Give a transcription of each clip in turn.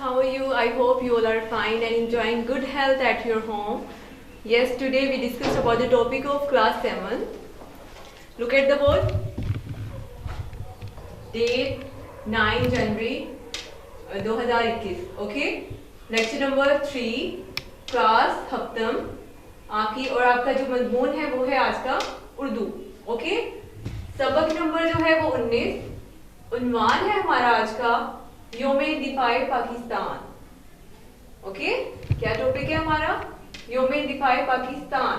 how are you? I hope you all are fine and enjoying good health at your home. Yes, today we discussed about the topic of class 7. Look at the board. Date 9 January 2021. Okay? Lecture number 3, class हफ्तम आखिरी और आपका जो मजमून है वो है आज का उर्दू. ओके? सबक नंबर जो है वो 19. उन्वान है हमारा आज का योमे दिफाए पाकिस्तान. ओके, क्या टॉपिक है हमारा? योमे दिफाए पाकिस्तान.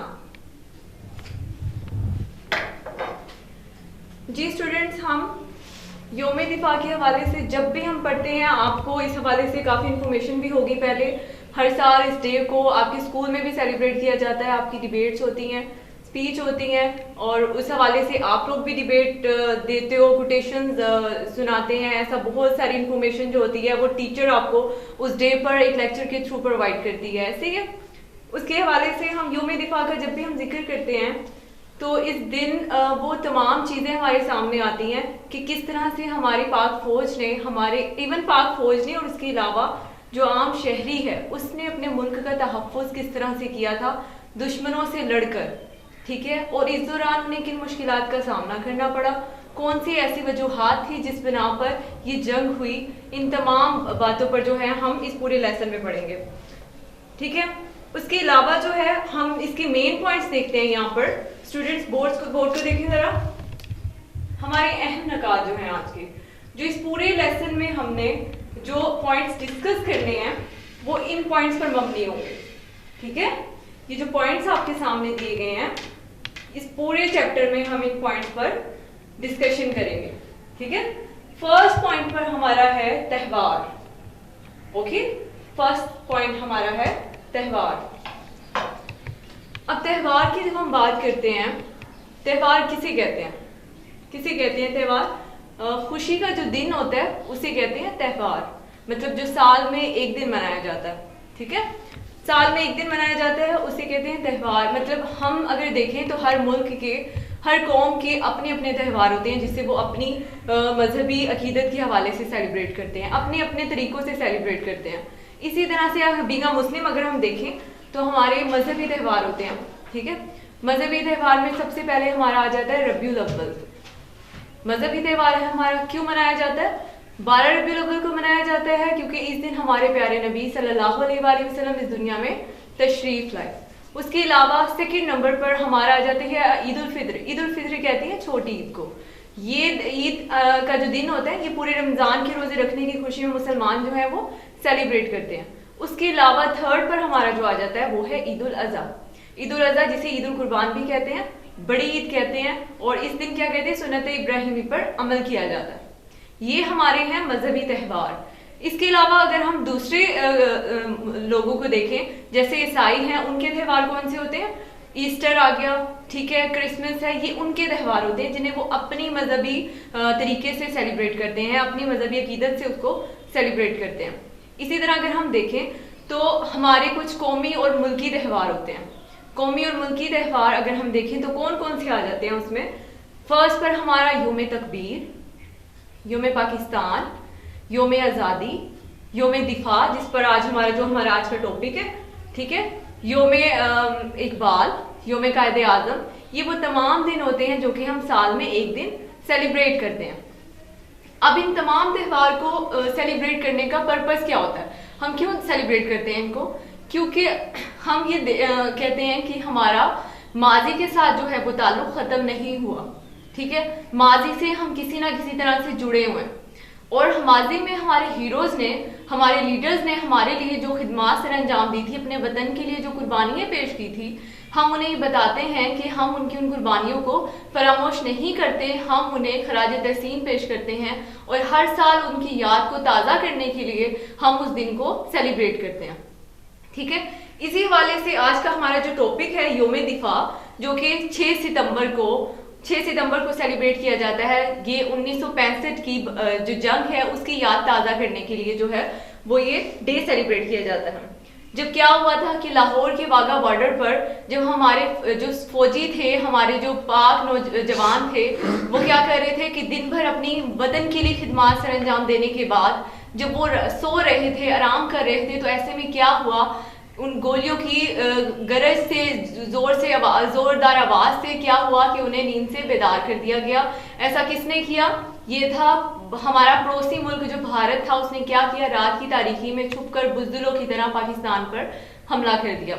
जी स्टूडेंट्स, हम योमे दिफा के हवाले से जब भी हम पढ़ते हैं आपको इस हवाले से काफ़ी इंफॉर्मेशन भी होगी. पहले हर साल इस डे को आपके स्कूल में भी सेलिब्रेट किया जाता है. आपकी डिबेट्स होती हैं, स्पीच होती हैं और उस हवाले से आप लोग भी डिबेट देते हो, कोटेशंस सुनाते हैं. ऐसा बहुत सारी इंफॉर्मेशन जो होती है वो टीचर आपको उस डे पर एक लेक्चर के थ्रू प्रोवाइड करती है. ऐसे ही उसके हवाले से हम योम दिफा का जब भी हम जिक्र करते हैं तो इस दिन वो तमाम चीज़ें हमारे सामने आती हैं कि किस तरह से हमारी पाक फौज ने, हमारे इवन पाक फौज ने और उसके अलावा जो आम शहरी है उसने अपने मुल्क का तहफ़्फ़ुज़ किस तरह से किया था दुश्मनों से लड़कर. ठीक है, और इस दौरान उन्हें किन मुश्किलात का सामना करना पड़ा, कौन सी ऐसी वजूहात थी जिस बिना पर ये जंग हुई. इन तमाम बातों पर जो है हम इस पूरे लेसन में पढ़ेंगे. ठीक है, उसके अलावा जो है हम इसके मेन पॉइंट्स देखते हैं. यहाँ पर स्टूडेंट्स बोर्ड को देखें ज़रा. हमारे अहम निकात जो हैं आज के, जो इस पूरे लेसन में हमने जो पॉइंट्स डिस्कस करने हैं वो इन पॉइंट्स पर मबनी होंगे. ठीक है, ये जो पॉइंट्स आपके सामने दिए गए हैं इस पूरे चैप्टर में हम इन पॉइंट्स पर डिस्कशन करेंगे. ठीक है, फर्स्ट पॉइंट पर हमारा है त्यौहार. ओके, फर्स्ट पॉइंट हमारा है त्यौहार. अब त्यौहार की जब हम बात करते हैं, त्यौहार किसे कहते हैं? किसे कहते हैं त्यौहार? खुशी का जो दिन होता है उसे कहते हैं त्यौहार. मतलब जो साल में एक दिन मनाया जाता है. ठीक है, साल में एक दिन मनाया जाता है उसे कहते हैं त्यौहार. मतलब हम अगर देखें तो हर मुल्क के, हर कौम के अपने अपने त्यौहार होते हैं जिससे वो अपनी मजहबी अकीदत के हवाले से सेलिब्रेट करते हैं, अपने अपने तरीक़ों से सेलिब्रेट करते हैं. इसी तरह से बीगा मुस्लिम अगर हम देखें तो हमारे मजहबी त्यौहार होते हैं. ठीक है, मजहबी त्यौहार में सबसे पहले हमारा आ जाता है रबीउल अव्वल. मजहबी त्यौहार है हमारा, क्यों मनाया जाता है? 12 रबीउल अव्वल को मनाया जाता है क्योंकि इस दिन हमारे प्यारे नबी सल्लल्लाहु अलैहि वसल्लम इस दुनिया में तशरीफ लाए. उसके अलावा सेकंड नंबर पर हमारा आ जाता है ईद उल फित्र. ईद उल फित्र कहते हैं छोटी ईद को. ये ईद का जो दिन होता है ये पूरे रमज़ान के रोज़े रखने की खुशी में मुसलमान जो है वो सेलिब्रेट करते हैं. उसके अलावा थर्ड पर हमारा जो आ जाता है वो है ईद उल अज़हा. ईद उल अज़हा जिसे ईद उल कुर्बान भी कहते हैं, बड़ी ईद कहते हैं. और इस दिन क्या कहते हैं? सुन्नत इब्राहिमी पर अमल किया जाता है. ये हमारे हैं मजहबी त्यौहार. इसके अलावा अगर हम दूसरे लोगों को देखें, जैसे ईसाई हैं, उनके त्यौहार कौन से होते हैं? ईस्टर आ गया, ठीक है, क्रिसमस है, ये उनके त्यौहार होते हैं जिन्हें वो अपनी मजहबी तरीके से सेलिब्रेट करते हैं, अपनी मजहबी अकीदत से उसको सेलिब्रेट करते हैं. इसी तरह अगर हम देखें तो हमारे कुछ कौमी और मुल्की त्यौहार होते हैं. कौमी और मुल्की त्यौहार अगर हम देखें तो कौन कौन से आ जाते हैं उसमें? फर्स्ट पर हमारा योम तकबीर, योम पाकिस्तान, योम आज़ादी, योम दिफा जिस पर आज हमारा आज का टॉपिक है. ठीक है, योम इकबाल, योम कायदे आज़म. ये वो तमाम दिन होते हैं जो कि हम साल में एक दिन सेलिब्रेट करते हैं. अब इन तमाम त्यौहार को सेलिब्रेट करने का पर्पस क्या होता है? हम क्यों सेलिब्रेट करते हैं इनको? क्योंकि हम ये कहते हैं कि हमारा माजी के साथ जो है वो ताल्लुक़ ख़त्म नहीं हुआ. ठीक है, माजी से हम किसी ना किसी तरह से जुड़े हुए हैं और माजी में हमारे हीरोज़ ने, हमारे लीडर्स ने हमारे लिए जो खिदमात सर अंजाम दी थी, अपने वतन के लिए जो कुर्बानियाँ पेश की थी, हम उन्हें बताते हैं कि हम उनकी उन कुर्बानियों को फरामोश नहीं करते. हम उन्हें खराज तहसीन पेश करते हैं और हर साल उनकी याद को ताज़ा करने के लिए हम उस दिन को सेलिब्रेट करते हैं. ठीक है, इसी हवाले से आज का हमारा जो टॉपिक है योम दिफा, जो कि 6 सितंबर को सेलिब्रेट किया जाता है. ये 1965 की जो जंग है उसकी याद ताज़ा करने के लिए जो है वो ये डे सेलिब्रेट किया जाता है. जब क्या हुआ था कि लाहौर के वाघा बॉर्डर पर जब हमारे जो फौजी थे, हमारे जो पाक जवान थे, वो क्या कर रहे थे कि दिन भर अपनी वतन के लिए खिदमत सर अंजाम देने के बाद जब वो सो रहे थे, आराम कर रहे थे, तो ऐसे में क्या हुआ, उन गोलियों की गरज से, जोरदार आवाज से क्या हुआ कि उन्हें नींद से बेदार कर दिया गया। ऐसा किसने किया? ये था हमारा पड़ोसी मुल्क जो भारत था, उसने क्या किया, रात की तारीकी में छुपकर बुज़दिलों की तरह पाकिस्तान पर हमला कर दिया।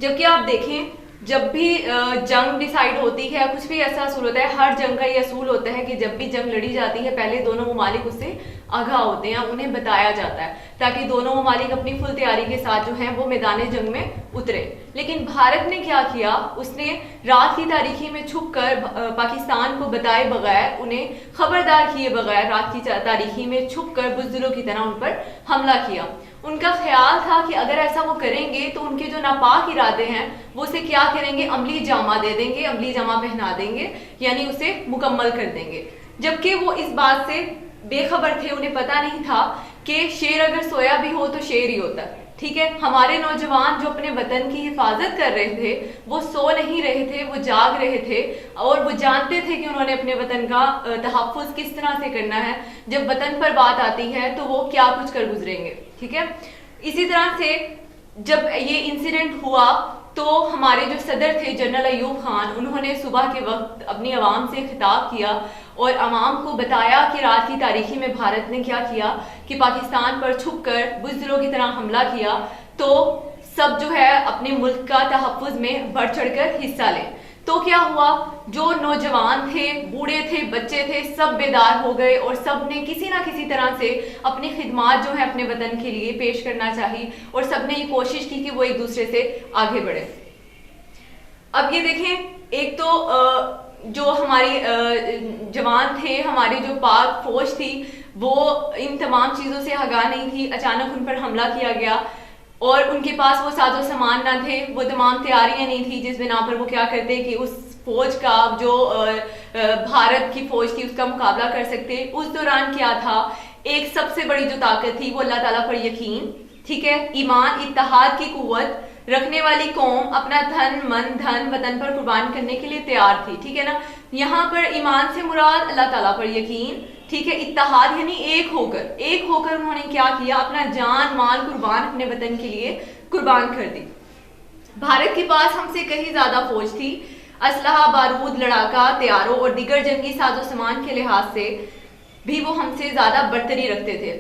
जबकि आप देखें, जब भी जंग डिसाइड होती है, कुछ भी ऐसा असूल होता है, हर जंग का ये असूल होता है कि जब भी जंग लड़ी जाती है, पहले दोनों ममालिक उससे आगाह होते हैं, उन्हें बताया जाता है ताकि दोनों ममालिक अपनी फुल तैयारी के साथ जो है वो मैदान जंग में उतरे। लेकिन भारत ने क्या किया, उसने रात की तारीकी में छुपकर पाकिस्तान को बताए बगैर, उन्हें खबरदार किए बगैर रात की तारीकी में छुपकर बुज़दिलों की तरह उन पर हमला किया। उनका ख्याल था कि अगर ऐसा वो करेंगे तो उनके जो नापाक इरादे हैं वो उसे क्या करेंगे, अमली जामा दे देंगे, अमली जामा पहना देंगे, यानी उसे मुकम्मल कर देंगे। जबकि वो इस बात से बेखबर थे, उन्हें पता नहीं था कि शेर अगर सोया भी हो तो शेर ही होता है। ठीक है, हमारे नौजवान जो अपने वतन की हिफाजत कर रहे थे वो सो नहीं रहे थे, वो जाग रहे थे और वो जानते थे कि उन्होंने अपने वतन का तहफ़्फ़ुज़ किस तरह से करना है। जब वतन पर बात आती है तो वो क्या कुछ कर गुजरेंगे। ठीक है, इसी तरह से जब ये इंसिडेंट हुआ तो हमारे जो सदर थे जनरल अयूब खान, उन्होंने सुबह के वक्त अपनी आवाम से खिताब किया और आवाम को बताया कि रात की तारीखी में भारत ने क्या किया कि पाकिस्तान पर छुपकर बुज़दिलों की तरह हमला किया, तो सब जो है अपने मुल्क का तहफ़्फ़ुज़ में बढ़ चढ़कर हिस्सा लें। तो क्या हुआ, जो नौजवान थे, बूढ़े थे, बच्चे थे, सब बेदार हो गए और सब ने किसी ना किसी तरह से अपनी खिदमात जो है अपने वतन के लिए पेश करना चाहिए और सब ने ये कोशिश की कि वो एक दूसरे से आगे बढ़े। अब ये देखें, एक तो जो हमारी जवान थे, हमारी जो पाक फौज थी, वो इन तमाम चीज़ों से आगाह नहीं थी। अचानक उन पर हमला किया गया और उनके पास वो साजो सामान ना थे, वो तमाम तैयारियां नहीं थी, जिस बिना पर वो क्या करते कि उस फौज का जो भारत की फौज थी उसका मुकाबला कर सकते। उस दौरान क्या था, एक सबसे बड़ी जो ताकत थी वो अल्लाह ताला पर यकीन, ठीक है, ईमान, इत्तेहाद की कुव्वत रखने वाली कौम अपना धन, मन, धन वतन पर कुर्बान करने के लिए तैयार थी। ठीक है ना, यहाँ पर ईमान से मुराद अल्लाह ताला पर यकीन, ठीक है, इत्तेहाद यानी एक होकर उन्होंने क्या किया, अपना जान माल कुर्बान अपने वतन के लिए कुर्बान कर दी। भारत के पास हमसे कहीं ज्यादा फौज थी, असलहा, बारूद, लड़ाका, तैयारों और दीगर जंगी साजो सामान के लिहाज से भी वो हमसे ज्यादा बरतरी रखते थे।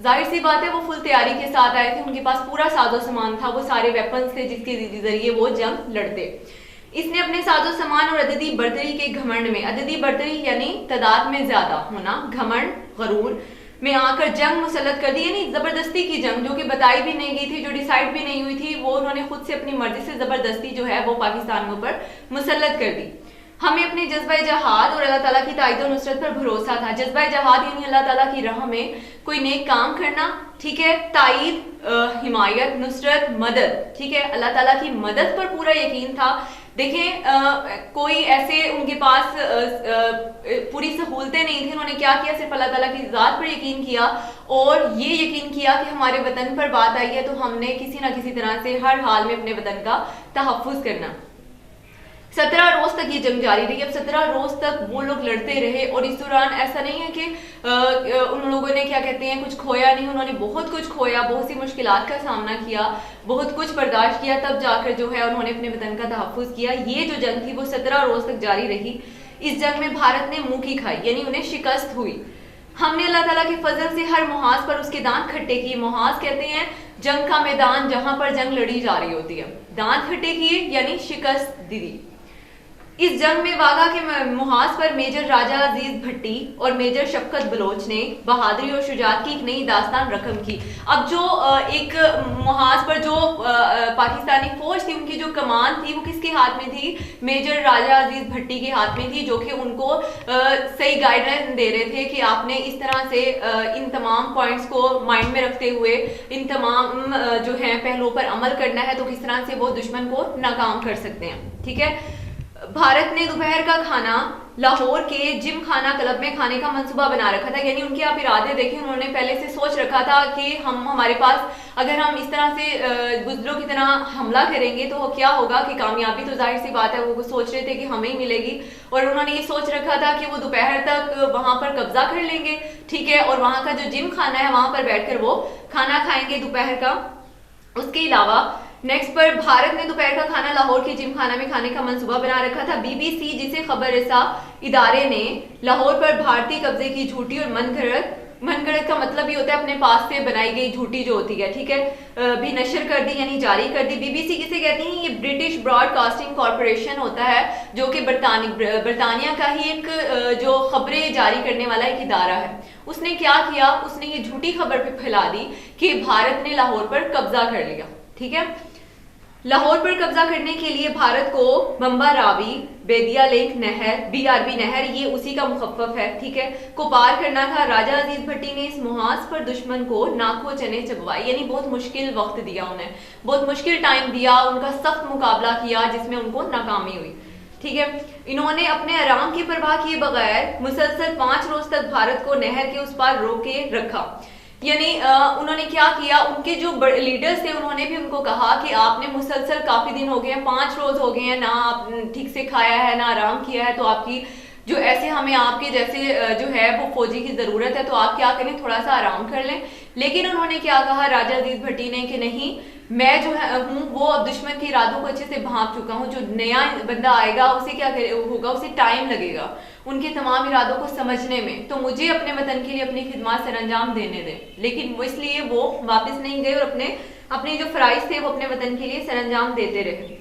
जाहिर सी बात है, वो फुल तैयारी के साथ आए थे, उनके पास पूरा साजो सामान था, वो सारे वेपन्स थे जिसके जरिए वो जंग लड़ते। इसने अपने साजो सामान और अददी बर्तरी के घमंड में, अददी बर्तरी यानी तादाद में ज्यादा होना, घमंड, गरूर में आकर जंग मुसल्लत कर दी, यानी जबरदस्ती की जंग जो कि बताई भी नहीं गई थी, जो डिसाइड भी नहीं हुई थी, वो उन्होंने खुद से अपनी मर्जी से जबरदस्ती जो है वो पाकिस्तान के ऊपर मुसल्लत कर दी। हमें अपने जज्बा जहाद और अल्लाह ताला की ताईद और नुसरत पर भरोसा था। जज्बा जहाद यानी अल्लाह ताला की राह में कोई नेक काम करना, ठीक है, ताईद, हिमायत, नुसरत, मदद, ठीक है, अल्लाह ताला की मदद पर पूरा यकीन था। देखें, कोई ऐसे उनके पास पूरी सहूलतें नहीं थी, उन्होंने क्या किया, सिर्फ अल्लाह ताला की ज़ात पर यकीन किया और ये यकीन किया कि हमारे वतन पर बात आई है तो हमने किसी ना किसी तरह से हर हाल में अपने वतन का तहफ़्फ़ुज़ करना। 17 रोज तक ये जंग जारी रही। अब 17 रोज तक वो लोग लड़ते रहे और इस दौरान ऐसा नहीं है कि उन लोगों ने क्या कहते हैं कुछ खोया नहीं, उन्होंने बहुत कुछ खोया, बहुत सी मुश्किलात का सामना किया, बहुत कुछ बर्दाश्त किया, तब जाकर जो है उन्होंने अपने वतन का तहफ़्फ़ुज़ किया। ये जो जंग थी वो 17 रोज तक जारी रही। इस जंग में भारत ने मुंह की खाई, यानी उन्हें शिकस्त हुई। हमने अल्लाह ताला के फजल से हर मुहाज पर उसके दांत खट्टे किए। मुहाज कहते हैं जंग का मैदान जहां पर जंग लड़ी जा रही होती है। दांत खट्टे किए यानी शिकस्त दी। इस जंग में वाघा के मुहाज पर मेजर राजा अजीज भट्टी और मेजर शफकत बलोच ने बहादुरी और शुजात की एक नई दास्तान रकम की। अब जो एक मुहाज पर जो पाकिस्तानी फौज थी, उनकी जो कमान थी वो किसके हाथ में थी, मेजर राजा अजीज भट्टी के हाथ में थी, जो कि उनको सही गाइडलाइन दे रहे थे कि आपने इस तरह से इन तमाम पॉइंट्स को माइंड में रखते हुए इन तमाम जो है पहलुओं पर अमल करना है तो किस तरह से वो दुश्मन को नाकाम कर सकते हैं। ठीक है, भारत ने दोपहर का खाना लाहौर के जिम खाना क्लब में खाने का मंसूबा बना रखा था। यानी उनके आप इरादे देखें, उन्होंने पहले से सोच रखा था कि हमारे पास अगर हम इस तरह से बुजदिलों की तरह हमला करेंगे तो क्या होगा कि कामयाबी तो जाहिर सी बात है वो सोच रहे थे कि हमें ही मिलेगी। और उन्होंने ये सोच रखा था कि वो दोपहर तक वहां पर कब्जा कर लेंगे, ठीक है, और वहां का जो जिम खाना है वहां पर बैठकर वो खाना खाएंगे दोपहर का। उसके अलावा नेक्स्ट पर भारत ने दोपहर का खाना लाहौर के जिम खाना में खाने का मंसूबा बना रखा था। बीबीसी जिसे खबर रसा इदारे ने लाहौर पर भारतीय कब्जे की झूठी और मनगढ़ंत का मतलब ये होता है अपने पास से बनाई गई झूठी जो होती है, ठीक है, भी नशर कर दी, यानी जारी कर दी। बीबीसी किसे कहती हैं? ये ब्रिटिश ब्रॉडकास्टिंग कॉरपोरेशन होता है जो कि बरतानिया का ही एक जो खबरें जारी करने वाला एक इदारा है। उसने क्या किया, उसने ये झूठी खबर पे फैला दी कि भारत ने लाहौर पर कब्जा कर लिया, ठीक है। लाहौर पर कब्जा करने के लिए भारत को बम्बा रावी, बेदिया लेक नहर, BRB नहर, ये उसी का मुखफ़फ़ है, ठीक है, को पार करना था। राजा अजीज भट्टी ने इस मुहाज पर दुश्मन को नाखो चने चबवाए, यानी बहुत मुश्किल वक्त दिया उन्हें, बहुत मुश्किल टाइम दिया, उनका सख्त मुकाबला किया जिसमें उनको नाकामी हुई, ठीक है। इन्होंने अपने आराम की परवाह किए बगैर मुसलसल 5 रोज तक भारत को नहर के उस पार रोके रखा। यानी उन्होंने क्या किया, उनके जो लीडर्स थे उन्होंने भी उनको कहा कि आपने मुसलसल काफी दिन हो गए हैं, 5 रोज हो गए हैं, ना आप ठीक से खाया है ना आराम किया है, तो आपकी जो ऐसे हमें आपके जैसे जो है वो फौजी की जरूरत है, तो आप क्या करें, थोड़ा सा आराम कर लें। लेकिन उन्होंने क्या कहा राजा अजीज भट्टी ने कि नहीं, मैं जो है हूँ वो अब दुश्मन के इरादों को अच्छे से भांप चुका हूँ। जो नया बंदा आएगा उसे क्या होगा, उसे टाइम लगेगा उनके तमाम इरादों को समझने में, तो मुझे अपने वतन के लिए अपनी खिदमत सर अंजाम देने दें। लेकिन वो इसलिए वो वापस नहीं गए और अपने जो फराइज थे वो अपने वतन के लिए सर अंजाम देते रहे।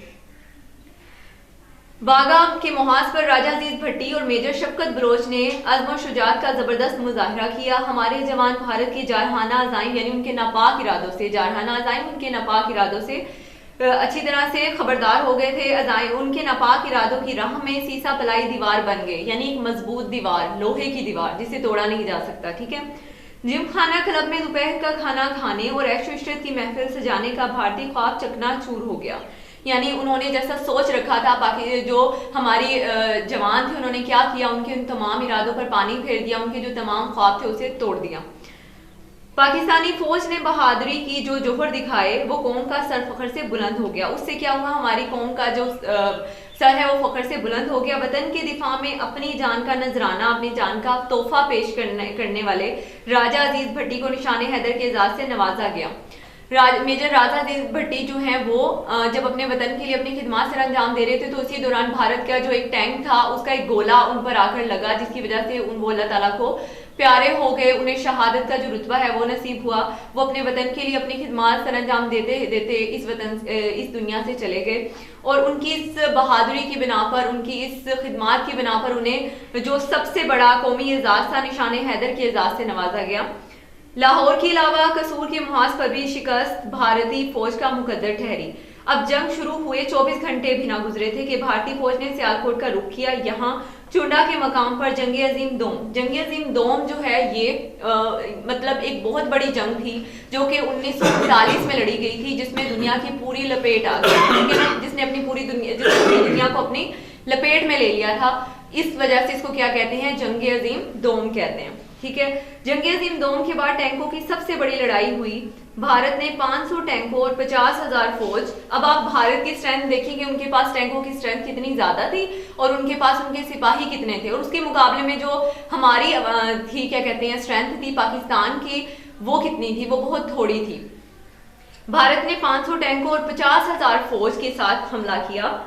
बागा के मुहाज पर राजा अजीज भट्टी और मेजर शफकत बलोच ने अज़्म और शुजाअत का जबरदस्त मुजाहिरा किया। हमारे जवान भारत के जारहाना अज़ाइम यानी उनके नापाक इरादों से, जारहाना अज़ाइम उनके नापाक इरादों से अच्छी तरह से खबरदार हो गए थे। अज़ाइम उनके नापाक इरादों की राह में सीसा पलाई दीवार बन गए, यानी एक मजबूत दीवार, लोहे की दीवार जिसे तोड़ा नहीं जा सकता, ठीक है। जिम खाना क्लब में दोपहर का खाना खाने और ऐशो इशरत की महफिल सजाने का भारतीय ख्वाब चकनाचूर हो गया। यानी उन्होंने जैसा सोच रखा था, बाकी जो हमारी जवान थे उन्होंने क्या किया, उनके उन तमाम इरादों पर पानी फेर दिया, उनके जो तमाम ख्वाब थे उसे तोड़ दिया। पाकिस्तानी फौज ने बहादुरी की जो जोहर दिखाए वो कौम का सर फखर से बुलंद हो गया। उससे क्या हुआ, हमारी कौम का जो सर है वो फखर से बुलंद हो गया। वतन के दिफा में अपनी जान का नजराना, अपनी जान का तोहफा पेश करने वाले राजा अजीज भट्टी को निशाने हैदर के एजाज से नवाजा गया। मेजर राजा अजीज भट्टी जो हैं वो जब अपने वतन के लिए अपनी खिदमत सर अंजाम दे रहे थे, तो उसी दौरान भारत का जो एक टैंक था उसका एक गोला उन पर आकर लगा, जिसकी वजह से वो अल्लाह ताला को प्यारे हो गए, उन्हें शहादत का जो रुतबा है वो नसीब हुआ। वो अपने वतन के लिए अपनी खिदमत सर अंजाम देते देते इस दुनिया से चले गए, और उनकी इस बहादुरी की बिना पर, उनकी इस खिदमत की बिना पर उन्हें जो सबसे बड़ा कौमी एजाज था निशाने हैदर के एजाज से नवाजा गया। लाहौर के अलावा कसूर के मुहाज पर भी शिकस्त भारतीय फौज का मुकद्दर ठहरी। अब जंग शुरू हुए 24 घंटे भी ना गुजरे थे कि भारतीय फौज ने सियालकोट का रुख किया। यहाँ चुंडा के मकाम पर जंग अजीम दोम जो है ये मतलब एक बहुत बड़ी जंग थी जो कि 1939 में लड़ी गई थी, जिसमें दुनिया की पूरी लपेट आ गई, जिसने अपनी पूरी दुनिया को अपनी लपेट में ले लिया था। इस वजह से इसको क्या कहते हैं, जंग अजीम दोम कहते हैं, ठीक है। जंग अजीम दोम के बाद टैंकों की सबसे बड़ी लड़ाई हुई। भारत ने 500 टैंकों और 50,000 फौज। अब आप भारत की स्ट्रेंथ देखेंगे, उनके पास टैंकों की स्ट्रेंथ कितनी ज्यादा थी और उनके पास उनके सिपाही कितने थे, और उसके मुकाबले में जो हमारी थी क्या कहते हैं स्ट्रेंथ थी पाकिस्तान की, वो कितनी थी, वो बहुत थोड़ी थी। भारत ने 500 टैंकों और 50,000 फौज के साथ हमला किया।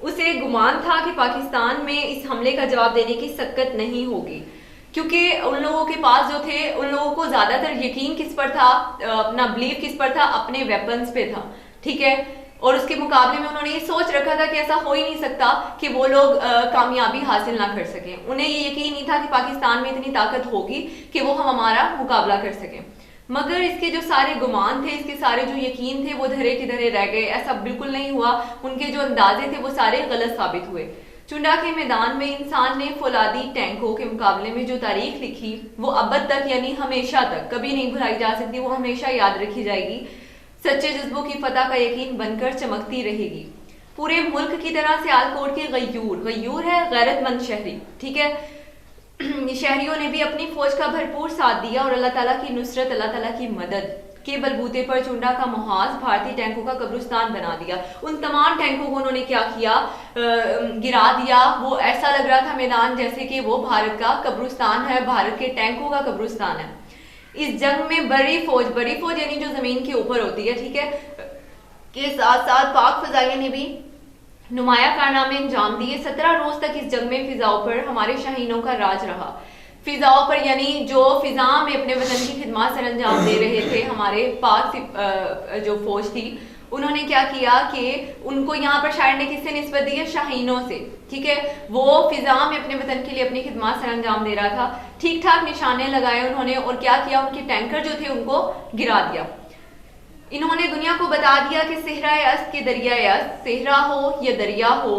उसे गुमान था कि पाकिस्तान में इस हमले का जवाब देने की सक्कत नहीं होगी, क्योंकि उन लोगों के पास जो थे, उन लोगों को ज्यादातर यकीन किस पर था, अपना बिलीव किस पर था, अपने वेपन्स पे था, ठीक है। और उसके मुकाबले में उन्होंने ये सोच रखा था कि ऐसा हो ही नहीं सकता कि वो लोग कामयाबी हासिल ना कर सकें। उन्हें ये यकीन नहीं था कि पाकिस्तान में इतनी ताकत होगी कि वो हमारा मुकाबला कर सकें। मगर इसके जो सारे गुमान थे, इसके सारे जो यकीन थे वो धरे के धरे रह गए। ऐसा बिल्कुल नहीं हुआ, उनके जो अंदाजे थे वो सारे गलत साबित हुए। चुंडा के मैदान में इंसान ने फौलादी टैंकों के मुकाबले में जो तारीख लिखी वो अबद तक यानी हमेशा तक कभी नहीं भुलाई जा सकती, वो हमेशा याद रखी जाएगी। सच्चे जज्बों की फतह का यकीन बनकर चमकती रहेगी। पूरे मुल्क की तरह सियालकोट के गयूर है गैरतमंद शहरी, ठीक है। शहरियों ने भी अपनी फौज का भरपूर साथ दिया और अल्लाह ताला की नुसरत, अल्लाह ताला की मदद के बलबूते पर चुंडा का मुहाज भारतीय टैंकों का कब्रिस्तान बना दिया। उन तमाम टैंकों को उन्होंने क्या किया, गिरा दिया। वो ऐसा लग रहा था मैदान जैसे कि वो भारत का कब्रिस्तान है, भारत के टैंकों का कब्रिस्तान है। इस जंग में बड़ी फौज यानी जो जमीन के ऊपर होती है, ठीक है, के साथ साथ पाक फजाइया ने भी नुमाया कारनामे अंजाम दिए। 17 रोज तक इस जंग में फिजाओं पर हमारे शाहीनों का राज रहा। फिजाओं पर यानी जो फिजा में अपने वतन की खिदमत सर अंजाम दे रहे थे हमारे पाक जो फौज थी, उन्होंने क्या किया कि उनको यहाँ पर शायर ने किससे निस्बत दी है, शाहीनों से, ठीक है। वो फिजा में अपने वतन के लिए अपनी खिदमत सर अंजाम दे रहा था। ठीक ठाक निशाने लगाए उन्होंने और क्या किया, उनके टैंकर जो थे उनको गिरा दिया। इन्होंने दुनिया को बता दिया कि सेहरा अस्त के दरिया अस्त, सेहरा हो या दरिया हो,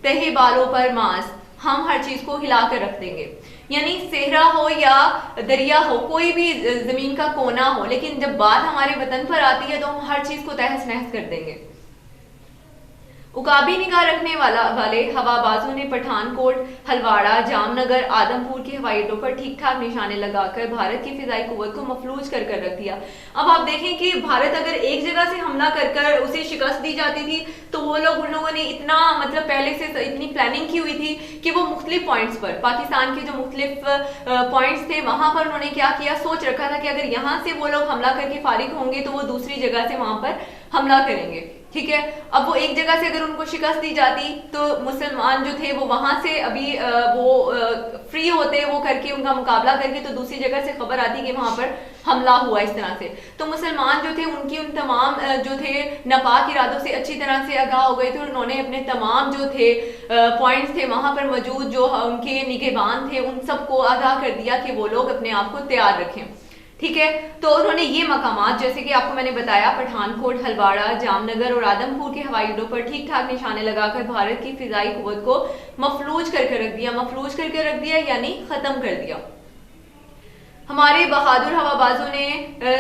तहे बालों पर मांस, हम हर चीज को हिलाकर रख देंगे। यानी सेहरा हो या दरिया हो, कोई भी जमीन का कोना हो, लेकिन जब बात हमारे वतन पर आती है तो हम हर चीज को तहस नहस कर देंगे। उकाबी निगाह रखने वाले हवाबाजों ने पठानकोट, हलवाड़ा, जामनगर, आदमपुर के हवाई अड्डों पर ठीक ठाक निशाने लगाकर भारत की फिजाई कुव्वत को मफलूज कर रख दिया। अब आप देखें कि भारत अगर एक जगह से हमला कर उसे शिकस्त दी जाती थी तो वो उन लोगों ने इतना मतलब पहले से इतनी प्लानिंग की हुई थी कि वो मुख्तलिफ पॉइंट्स पर, पाकिस्तान के जो मुख्तलिफ पॉइंट्स थे वहां पर उन्होंने क्या किया, सोच रखा था कि अगर यहाँ से वो लोग हमला करके फारिग होंगे तो वो दूसरी जगह से वहां पर हमला करेंगे, ठीक है। अब वो एक जगह से अगर उनको शिकस्त दी जाती तो मुसलमान जो थे वो वहां से अभी फ्री होते, वो करके उनका मुकाबला करके, तो दूसरी जगह से खबर आती कि वहां पर हमला हुआ इस तरह से। तो मुसलमान जो थे उनकी उन तमाम जो थे नापाक इरादों से अच्छी तरह से आगाह हो गए थे और उन्होंने अपने तमाम जो थे पॉइंट्स थे वहां पर मौजूद जो उनके निगहबान थे उन सबको आगाह कर दिया कि वो लोग अपने आप को तैयार रखें, ठीक है। तो उन्होंने ये मकामात जैसे कि आपको मैंने बताया पठानकोट, हलवाड़ा, जामनगर और आदमपुर के हवाई अड्डों पर ठीक ठाक निशाने लगाकर भारत की फिजाई कुव्वत को मफलूज करके रख दिया यानी खत्म कर दिया। हमारे बहादुर हवाबाजों ने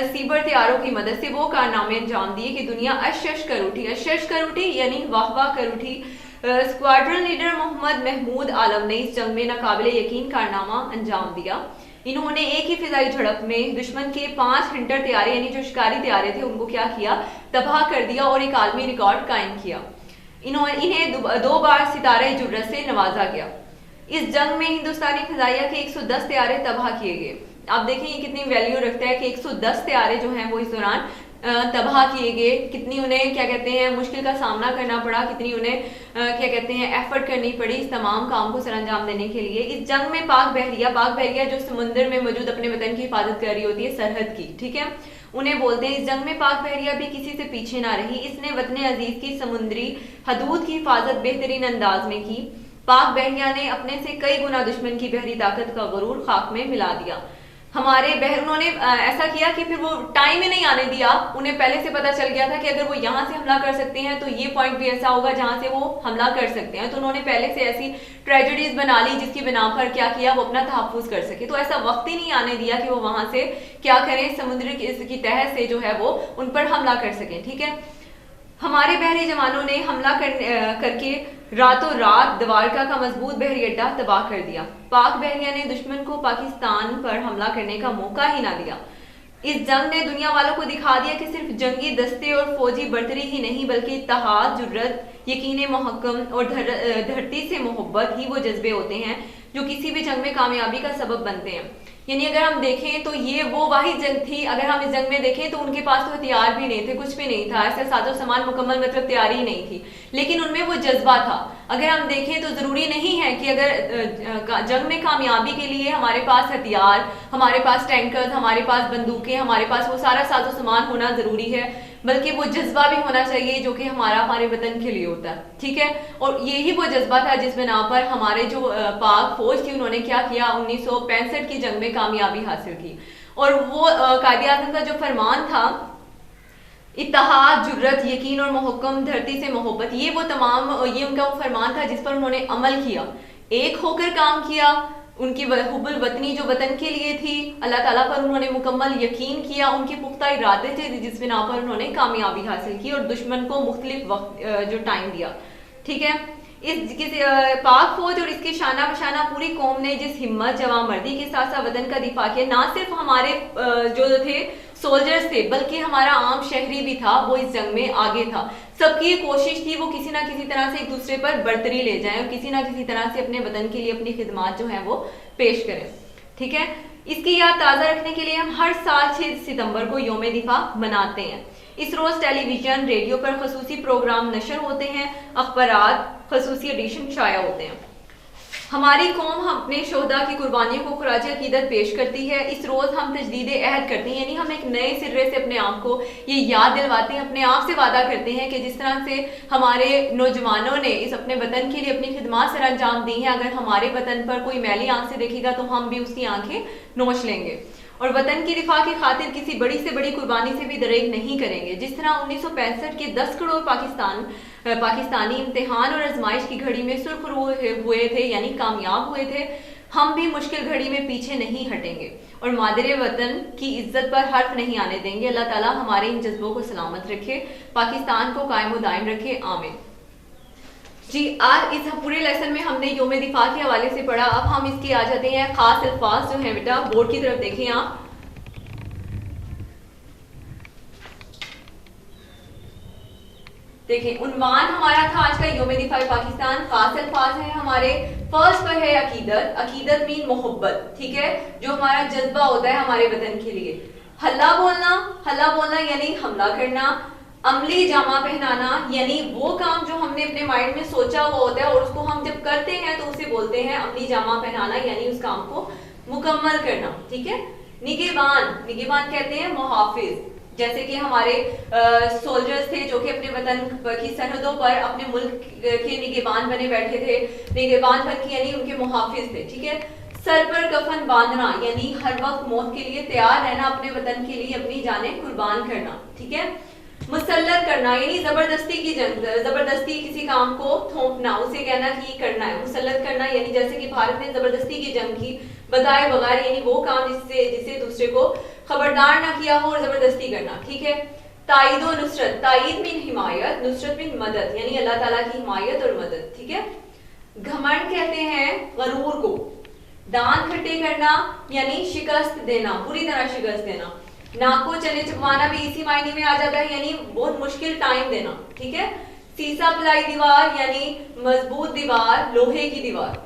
सीबर तैयारों की मदद से वो कारनामे अंजाम दिए कि दुनिया अशश कर उठी यानी वाह वाह कर उठी। स्क्वाड्रन लीडर मोहम्मद महमूद आलम ने इस जंग में नाकाबिले यकीन कारनामा अंजाम दिया। इन्होंने एक ही फिजाई झड़प में दुश्मन के 5 हंटर तैयारे यानी जो शिकारी तैयारे थे उनको क्या किया, तबाह कर दिया और एक आलमी रिकॉर्ड कायम किया। इन्हें 2 बार सितारे जुर्रत से नवाजा गया। इस जंग में हिंदुस्तानी फिजाइया के 110 तैयारे तबाह किए गए। आप देखें ये कितनी वैल्यू रखता है कि 110 तैयारे जो हैं वो इस दौरान तबाह किए गए। कितनी उन्हें क्या कहते हैं मुश्किल का सामना करना पड़ा, कितनी उन्हें क्या कहते हैं एफर्ट करनी पड़ी इस तमाम काम को सरअंजाम देने के लिए। इस जंग में पाक बहरिया जो समुद्र में मौजूद अपने वतन की हिफाजत कर रही होती है, सरहद की, ठीक है, उन्हें बोलते हैं। इस जंग में पाक बहरिया भी किसी से पीछे ना रही। इसने वतन अजीज की समुद्री हदूद की हिफाजत बेहतरीन अंदाज में की। पाक बहरिया ने अपने से कई गुना दुश्मन की बहरी ताकत का गरूर खाक में मिला दिया। उन्होंने ऐसा किया कि फिर वो टाइम ही नहीं आने दिया। उन्हें पहले से पता चल गया था कि अगर वो यहाँ से हमला कर सकते हैं तो ये पॉइंट भी ऐसा होगा जहां से वो हमला कर सकते हैं। तो उन्होंने पहले से ऐसी ट्रेजेडीज बना ली जिसकी बिना पर क्या किया, वो अपना तहफ्फुज कर सके। तो ऐसा वक्त ही नहीं आने दिया कि वो वहां से क्या करें, समुद्र की तह से जो है वो उन पर हमला कर सके, ठीक है। हमारे बहरी जवानों ने हमला करके रातों रात द्वारका का मजबूत बहरी अड्डा तबाह कर दिया। पाक बहरिया ने दुश्मन को पाकिस्तान पर हमला करने का मौका ही ना दिया। इस जंग ने दुनिया वालों को दिखा दिया कि सिर्फ जंगी दस्ते और फौजी बर्तरी ही नहीं बल्कि इत्तेहाद, जुर्रत, यकीन मुहक्कम और धरती से मोहब्बत ही वो जज्बे होते हैं जो किसी भी जंग में कामयाबी का सबब बनते हैं। यानी अगर हम देखें तो ये वो वाही जंग थी। अगर हम इस जंग में देखें तो उनके पास तो हथियार भी नहीं थे, कुछ भी नहीं था, ऐसे साजो सामान मुकम्मल मतलब तैयारी ही नहीं थी, लेकिन उनमें वो जज्बा था। अगर हम देखें तो जरूरी नहीं है कि अगर जंग में कामयाबी के लिए हमारे पास हथियार, हमारे पास टैंकर, हमारे पास बंदूकें, हमारे पास वो सारा साजो सामान होना जरूरी है, बल्कि वो जज्बा भी होना चाहिए जो कि हमारे वतन के लिए होता है, ठीक है। और यही वो जज्बा था जिस बिना पर हमारे जो पाक फौज थी उन्होंने क्या किया, 1965 की जंग में कामयाबी हासिल की। और वो कायदे आज़म का जो फरमान था, इत्तेहाद, जुर्रत, यकीन और मुहक्कम, धरती से मोहब्बत, ये उनका वो फरमान था जिस पर उन्होंने अमल किया, एक होकर काम किया। उनकी हुब्बुल वतनी जो वतन के लिए थी, अल्लाह ताला पर उन्होंने मुकम्मल यकीन किया, उनके पुख्ता इरादे थे जिस बिना पर उन्होंने कामयाबी हासिल की और दुश्मन को मुख्तलिफ वक्त जो टाइम दिया। ठीक है। पाक फौज और इसकी शाना बशाना पूरी कौम ने जिस हिम्मत जवां मर्दी के साथ साथ वतन का दिफा किया, ना सिर्फ हमारे जो थे सोल्जर्स थे बल्कि हमारा आम शहरी भी था, वो इस जंग में आगे था। सबकी कोशिश थी वो किसी ना किसी तरह से एक दूसरे पर बर्तरी ले जाएं और किसी ना किसी तरह से अपने वतन के लिए अपनी खिदमत जो है वो पेश करें। ठीक है, इसकी याद ताज़ा रखने के लिए हम हर साल 6 सितंबर को यौम दिफा मनाते हैं। इस रोज टेलीविजन रेडियो पर खसूसी प्रोग्राम नशर होते हैं, अखबारात खसूसी एडिशन शाया होते हैं। हमारी कौम अपने शोहदा की कुर्बानियों को खुराज अकीदत पेश करती है। इस रोज हम तजदीद अहद करते हैं, यानी हम एक नए सिरे से अपने आप को ये याद दिलवाते हैं, अपने आप से वादा करते हैं कि जिस तरह से हमारे नौजवानों ने इस अपने वतन के लिए अपनी खिदमत सर अंजाम दी है, अगर हमारे वतन पर कोई मैली आंख से देखेगा तो हम भी उसकी आंखें नोच लेंगे और वतन की दिफा की खातिर किसी बड़ी से बड़ी कुर्बानी से भी दरेग नहीं करेंगे। जिस तरह 1965 के 10 करोड़ पाकिस्तानी इम्तिहान और आजमाइश की घड़ी में सुरखरू हुए थे, यानी कामयाब हुए थे, हम भी मुश्किल घड़ी में पीछे नहीं हटेंगे और मादरे वतन की इज्जत पर हर्फ नहीं आने देंगे। अल्लाह ताला हमारे इन जज्बों को सलामत रखे, पाकिस्तान को कायम दायम रखे, आमीन। जी, आज इस पूरे लेसन में हमने यौम दिफा के हवाले से पढ़ा। अब हम इसकी आ जाते हैं खास अल्फाज जो है बेटा, बोर्ड की तरफ देखें आप। देखें, उन्वान हमारा था आज का यौम दिफा पाकिस्तान। खास अल्फाज हैं हमारे। फर्स्ट पर है अकीदत। अकीदत मीन मोहब्बत, ठीक है, जो हमारा जज्बा होता है हमारे वतन के लिए। हल्ला बोलना यानी हमला करना। अमली जामा पहनाना यानी वो काम जो हमने अपने माइंड में सोचा हुआ होता है और उसको हम जब करते हैं तो उसे बोलते हैं अमली जामा पहनाना, यानी उस काम को मुकम्मल करना। ठीक है। निगहबान कहते हैं मुहाफिज, जैसे कि हमारे सोल्जर्स थे जो कि अपने वतन की सरहदों पर अपने मुल्क के निगहबान बने बैठे थे। निगहबान बन के यानी उनके मुहाफिज थे। ठीक है। सर पर कफन बांधना यानी हर वक्त मौत के लिए तैयार रहना, अपने वतन के लिए अपनी जानें कुर्बान करना। ठीक है। मुसल्लत करना यानी जबरदस्ती की जंग, जबरदस्ती किसी काम को थोपना, उसे कहना कि करना है। मुसल्लत करना यानी जैसे कि भारत ने जबरदस्ती की जंग की बताए बगैर, यानी वो काम जिससे दूसरे को खबरदार ना किया हो और जबरदस्ती करना। ठीक है। ताईद और नुसरत, ताईद मीन हिमायत, नुसरत मीन मदद, यानी अल्लाह ताला की हिमायत और मदद। ठीक है। घमंड कहते हैं गरूर को। दांत खट्टे करना यानी शिकस्त देना, पूरी तरह शिकस्त देना। नाक को चने चुकवाना भी इसी मायने में आ जाता है, यानी बहुत मुश्किल टाइम देना। ठीक है। सीसा पिलाई दीवार यानी मजबूत दीवार, लोहे की दीवार।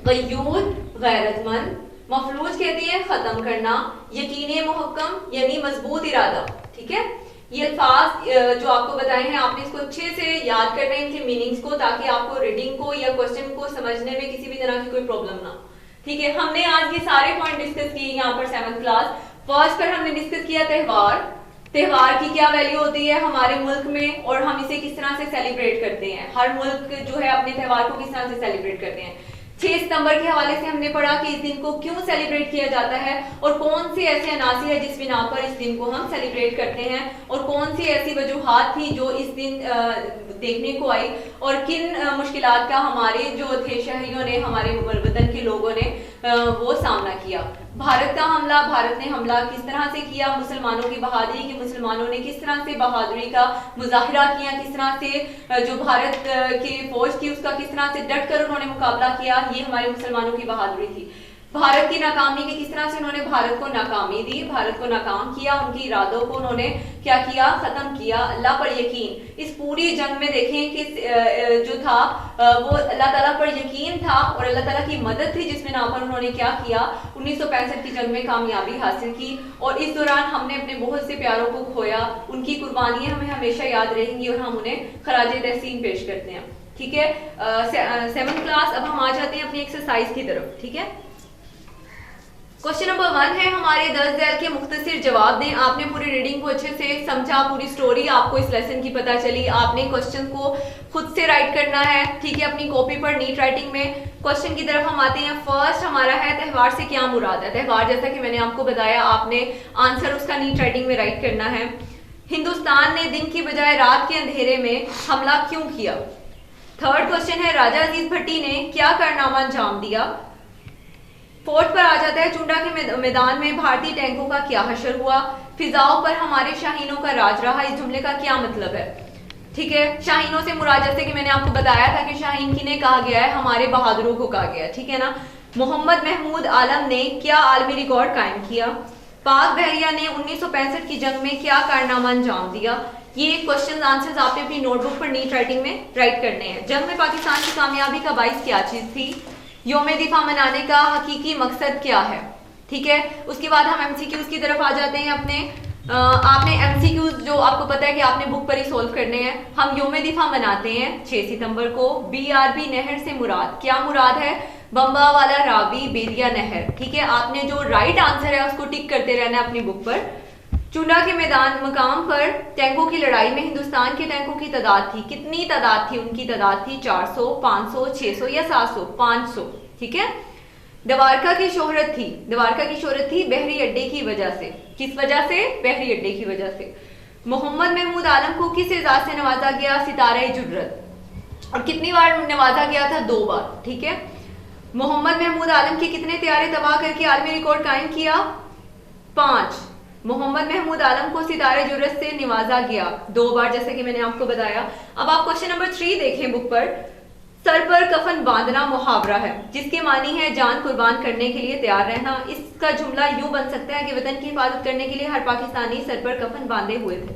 गयूर गैरतमंद। मफलूज कहती है खत्म करना। यकीने मुहक्कम यानी मजबूत इरादा। ठीक है। ये अल्फाज जो आपको बताए हैं आपने इसको अच्छे से याद करना है, इनके मीनिंग्स को, ताकि आपको रीडिंग को या क्वेश्चन को समझने में किसी भी तरह की कोई प्रॉब्लम ना। ठीक है। हमने आज ये सारे पॉइंट डिस्कस किए यहाँ पर 7th क्लास। फर्स्ट पर हमने डिस्कस किया त्योहार की क्या वैल्यू होती है हमारे मुल्क में और हम इसे किस तरह से सेलिब्रेट करते हैं। हर मुल्क जो है अपने त्योहार को किस तरह से सेलिब्रेट करते हैं। 6 सितंबर के हवाले से हमने पढ़ा कि इस दिन को क्यों सेलिब्रेट किया जाता है और कौन सी ऐसे अनासी है जिस बिना पर इस दिन को हम सेलिब्रेट करते हैं और कौन सी ऐसी वजूहात थी जो इस दिन देखने को आई और किन मुश्किलात का हमारे जो थे शहरियों ने, हमारे वतन के लोगों ने वो सामना किया। भारत ने हमला किस तरह से किया, मुसलमानों की बहादुरी की, मुसलमानों ने किस तरह से बहादुरी का मुजाहिरा किया, किस तरह से जो भारत की फौज थी उसका किस तरह से डट कर उन्होंने मुकाबला किया, ये हमारे मुसलमानों की बहादुरी थी। भारत की नाकामी की किस तरह से उन्होंने भारत को नाकामी दी, भारत को नाकाम किया, उनकी इरादों को उन्होंने क्या किया, खत्म किया। अल्लाह पर यकीन, इस पूरी जंग में देखें कि जो था वो अल्लाह ताला पर यकीन था और अल्लाह ताला की मदद थी, जिसमें ना पर उन्होंने क्या किया, 1965 की जंग में कामयाबी हासिल की और इस दौरान हमने अपने बहुत से प्यारों को खोया। उनकी कुर्बानियां हमें हमेशा याद रहेंगी और हम उन्हें खराजे तहसीन पेश करते हैं। ठीक है। 7th class. अब हम आ जाते हैं अपनी एक्सरसाइज की तरफ। ठीक है। क्वेश्चन नंबर 1 है हमारे 10 ज़ैल के मुख्तसर जवाब दें। आपने पूरी रीडिंग को अच्छे से समझा, पूरी स्टोरी आपको इस लेसन की पता चली। आपने क्वेश्चन को खुद से राइट करना है। ठीक है। अपनी कॉपी पर नीट राइटिंग में। क्वेश्चन की तरफ हम आते हैं। फर्स्ट हमारा है त्यौहार से क्या मुराद है। त्यौहार जैसा कि मैंने आपको बताया, आपने आंसर उसका नीट राइटिंग में राइट करना है। हिंदुस्तान ने दिन की बजाय रात के अंधेरे में हमला क्यों किया। थर्ड क्वेश्चन है राजा अजीज भट्टी ने क्या कारनामा अंजाम दिया। फोर्थ पर आ जाता है चुंडा के मैदान में भारतीय टैंकों का क्या हशर हुआ। फिजाओं पर हमारे शाहीनों का राज रहा, इस जुमले का क्या मतलब है। ठीक है। शाहीनों से मुराद जैसे कि मैंने आपको बताया था कि शाहीन किन्हें कहा गया है, हमारे बहादुरों को कहा गया है, ठीक है ना। मोहम्मद महमूद आलम ने क्या आलमी रिकॉर्ड कायम किया? पाक बहरिया ने 1965 की जंग में क्या कारनामा अंजाम दिया? ये क्वेश्चन आंसर्स आपने अपनी नोटबुक पर नीट राइटिंग में राइट करने हैं। जंग में पाकिस्तान की कामयाबी का बाइस क्या चीज थी? यौम दिफा मनाने का हकीकी मकसद क्या है? ठीक है। उसके बाद हम एमसीक्यूज की तरफ आ जाते हैं अपने। आपने एमसीक्यूज जो आपको पता है कि आपने बुक पर ही सोल्व करने हैं। हम यौम दिफा मनाते हैं 6 सितंबर को। बीआरबी नहर से मुराद क्या मुराद है? बम्बा वाला रावी बेरिया नहर, ठीक है। आपने जो राइट आंसर है उसको टिक करते रहना है अपनी बुक पर। चुना के मैदान मकाम पर टैंकों की लड़ाई में हिंदुस्तान के टैंकों की तादाद थी, कितनी तादाद थी? उनकी तादाद थी 400, 500, 600 या 700? 500, ठीक है। द्वारका की शोहरत थी, द्वारका की शोहरत थी बहरी अड्डे की वजह से। किस वजह से? बहरी अड्डे की वजह से। मोहम्मद महमूद आलम को किस एजाज से नवाजा गया? सितारे जुर्रत। और कितनी बार नवाजा गया था? 2 बार, ठीक है। मोहम्मद महमूद आलम के कितने तैयारे तबाह करके आलमी रिकॉर्ड कायम किया? 5। मोहम्मद महमूद आलम को सितारे जुर्रत से नवाजा गया 2 बार, जैसे कि मैंने आपको बताया। अब आप क्वेश्चन नंबर 3 देखें बुक पर। सर पर कफन बांधना मुहावरा है जिसके मानी है जान कुर्बान करने के लिए तैयार रहना। इसका जुमला यूं बन सकता है कि वतन की हिफाजत करने के लिए हर पाकिस्तानी सर पर कफन बांधे हुए थे।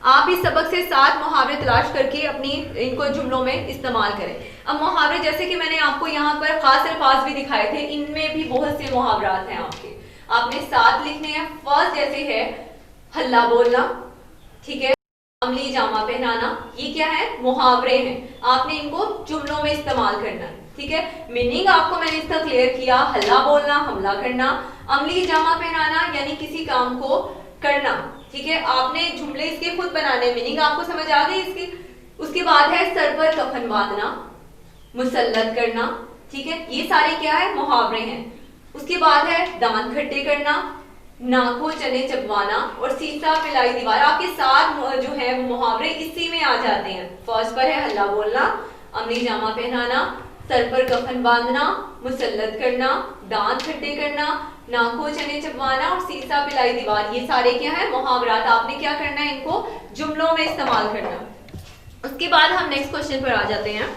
आप इस सबक से 7 मुहावरे तलाश करके अपनी इनको जुमलों में इस्तेमाल करें। अब मुहावरे जैसे कि मैंने आपको यहाँ पर खास अल्फाज भी दिखाए थे, इनमें भी बहुत से मुहावरात हैं आपके, आपने 7 लिखने हैं। फर्स्ट जैसे है हल्ला बोलना, ठीक है। अमली जामा पहनाना, ये क्या है? मुहावरे हैं। आपने इनको जुमलों में इस्तेमाल करना है, ठीक है। मीनिंग आपको मैंने इसका क्लियर किया। हल्ला बोलना, हमला करना। अमली जामा पहनाना यानी किसी काम को करना, ठीक है। आपने जुमले इसके खुद बनाने, मीनिंग आपको समझ आ गई इसकी। उसके बाद है सर पर कफन बांधना, मुसल्लत करना, ठीक है। ये सारे क्या है? मुहावरे हैं। उसके बाद है दांत खट्टे करना, नाखो चने चबवाना और सीसा पिलाई दीवार। आपके 7 जो है वो मुहावरे इसी में आ जाते हैं। फर्स्ट पर है हल्ला बोलना, अमली जामा पहनाना, सर पर कफन बांधना, मुसल्लत करना, दांत खट्टे करना, नाखो चने चबवाना और सीसा पिलाई दीवार। ये सारे क्या है? मुहावरात। आपने क्या करना है? इनको जुमलों में इस्तेमाल करना। उसके बाद हम नेक्स्ट क्वेश्चन पर आ जाते हैं।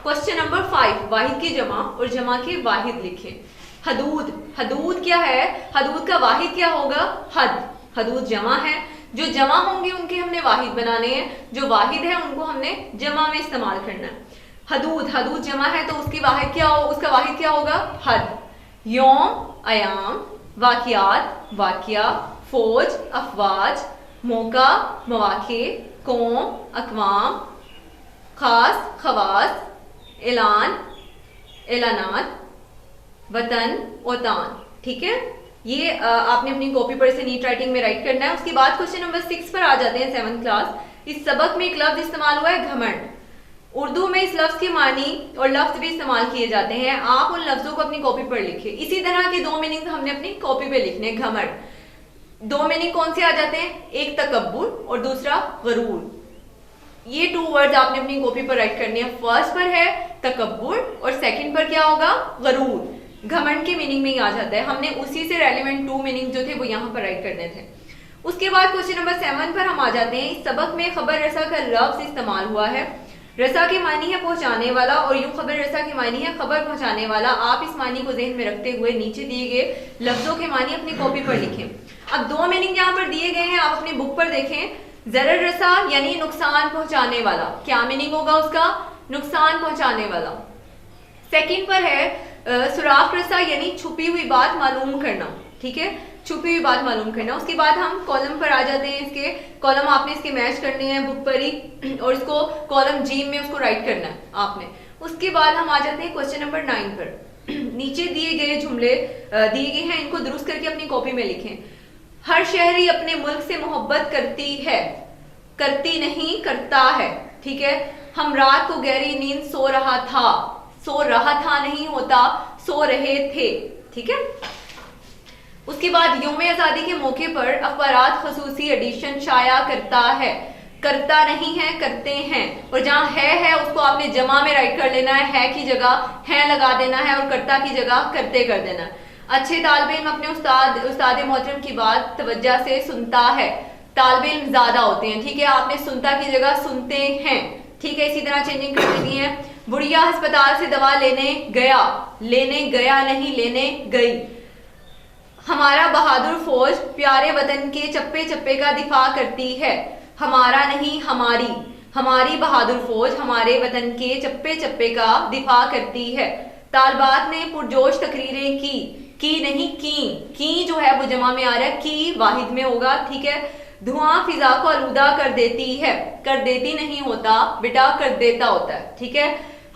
क्वेश्चन नंबर 5, वाहिद की जमा और जमा के वाहिद लिखें। हदूद, हदूद क्या है? हदूद का वाहिद क्या होगा? हद। हदूद जमा है, जो जमा होंगे उनके हमने वाहिद बनाने हैं, जो वाहिद है उनको हमने जमा में इस्तेमाल करना है। हदूद, हदूद जमा है तो उसकी वाहिद क्या हो? उसका वाहिद क्या होगा? हद। यौम, अयाम, वाकियात, वाकिया, फौज, अफवाज, मौका, मौके, कौम, अकवाम, खास, खवास, ऐलान, ऐलानात, वतन, ओतान, ठीक है। ये आपने अपनी कॉपी पर इसे नीट राइटिंग में राइट करना है। उसके बाद क्वेश्चन नंबर 6 पर आ जाते हैं, 7th क्लास। इस सबक में एक लफ्ज इस्तेमाल हुआ है घमंड। उर्दू में इस लफ्ज के मानी और लफ्ज भी इस्तेमाल किए जाते हैं। आप उन लफ्जों को अपनी कॉपी पर लिखें। इसी तरह के 2 मीनिंग हमने अपनी कॉपी पे लिखने। घमंड 2 मीनिंग कौन से आ जाते हैं? एक तकब्बुर और दूसरा गरूर। ये 2 वर्ड्स आपने अपनी कॉपी पर राइट करने हैं। फर्स्ट पर है तकब्बुर और सेकंड पर क्या होगा? गरूर। घमंड की मीनिंग में ही आ जाता है। हमने उसी से रेलिवेंट 2 मीनिंग जो थे वो यहाँ पर राइट करने थे। उसके बाद क्वेश्चन नंबर 7 पर हम आ जाते हैं। इस सबक में खबर रसा का लफ्ज इस्तेमाल हुआ है। रसा के मानी है पहुंचाने वाला और यूं खबर रसा के मानी है खबर पहुंचाने वाला। आप इस मानी को ज़हन में रखते हुए नीचे दिए गए लफ्जों के मानी अपनी कॉपी पर लिखें। अब 2 मीनिंग यहाँ पर दिए गए हैं, आप अपनी बुक पर देखें। जरर रसा यानी नुकसान पहुंचाने वाला, क्या मीनिंग होगा उसका? नुकसान पहुंचाने वाला। सेकंड पर है सुराख रसा यानी छुपी हुई बात मालूम करना, ठीक है, छुपी हुई बात मालूम करना। उसके बाद हम कॉलम पर आ जाते हैं। इसके कॉलम आपने इसके मैच करने हैं बुक पर ही और इसको कॉलम जीम में उसको राइट करना है आपने। उसके बाद हम आ जाते हैं क्वेश्चन नंबर 9 पर। नीचे दिए गए जुमले दिए गए हैं, इनको दुरुस्त करके अपनी कॉपी में लिखें। हर शहरी अपने मुल्क से मोहब्बत करती है, करती नहीं करता है, ठीक है। हम रात को गहरी नींद सो रहा था, सो रहा था नहीं होता, सो रहे थे, ठीक है। उसके बाद यौम आजादी के मौके पर अखबारात खसूसी एडिशन शाया करता है, करता नहीं है करते हैं। और जहां है उसको आपने जमा में राइट कर लेना है की जगह है लगा देना है और करता की जगह करते कर देना है। अच्छे तालिब इल्म अपने उस्ताद मोहतरम की बात तवज्जो से सुनता है, तालिबे इल्म ज्यादा होते हैं, ठीक है, आपने सुनता की जगह सुनते हैं, ठीक है, इसी तरह चेंजिंग कर देनी है। बुढ़िया अस्पताल से दवा लेने गया, लेने गया नहीं लेने गई। हमारा बहादुर फौज प्यारे वतन के चप्पे चप्पे का दिफा करती है, हमारा नहीं हमारी, हमारी बहादुर फौज हमारे वतन के चप्पे चप्पे का दिफा करती है। तालिबात ने पुरजोश तकरीरें की नहीं की जो है वो जमा में आ रहा है, की वाहिद में होगा, ठीक है। धुआं फिजा को आलूदा कर देती है, कर देती नहीं होता बेटा, कर देता होता है, ठीक है।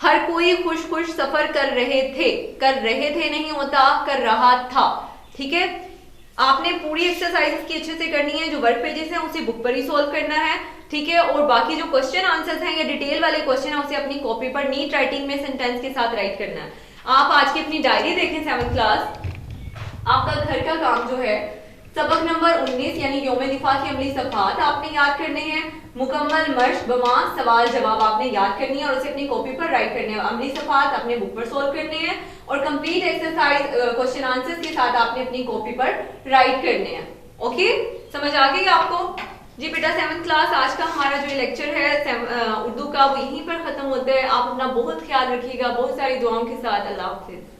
हर कोई खुश खुश सफर कर रहे थे नहीं होता कर रहा था, ठीक है। आपने पूरी एक्सरसाइज की अच्छे से करनी है, जो वर्क पेजेस हैं उसे बुक पर ही सोल्व करना है, ठीक है। और बाकी जो क्वेश्चन आंसर्स हैं या डिटेल वाले क्वेश्चन है उसे अपनी कॉपी पर नीट राइटिंग में सेंटेंस के साथ राइट करना है। आप आज की अपनी डायरी देखें 7th क्लास, आपका घर का काम जो है सबक नंबर 19 यानी यौम दिफा की अमली सफ़ात आपने याद करने हैं। मुकम्मल मश्क बमा सवाल जवाब आपने याद करनी है और उसे अपनी कॉपी पर राइट करने हैं। अमली सफ़ात अपने बुक पर सोल्व करने हैं और कंप्लीट एक्सरसाइज क्वेश्चन आंसर्स के साथ आपने अपनी कॉपी पर राइट करने हैं। ओके, समझ आ गई आपको? जी बेटा 7th क्लास, आज का हमारा जो लेक्चर है उर्दू का वो यहीं पर खत्म होता है। आप अपना बहुत ख्याल रखिएगा, बहुत सारी दुआओं के साथ। अल्लाह हाफिज।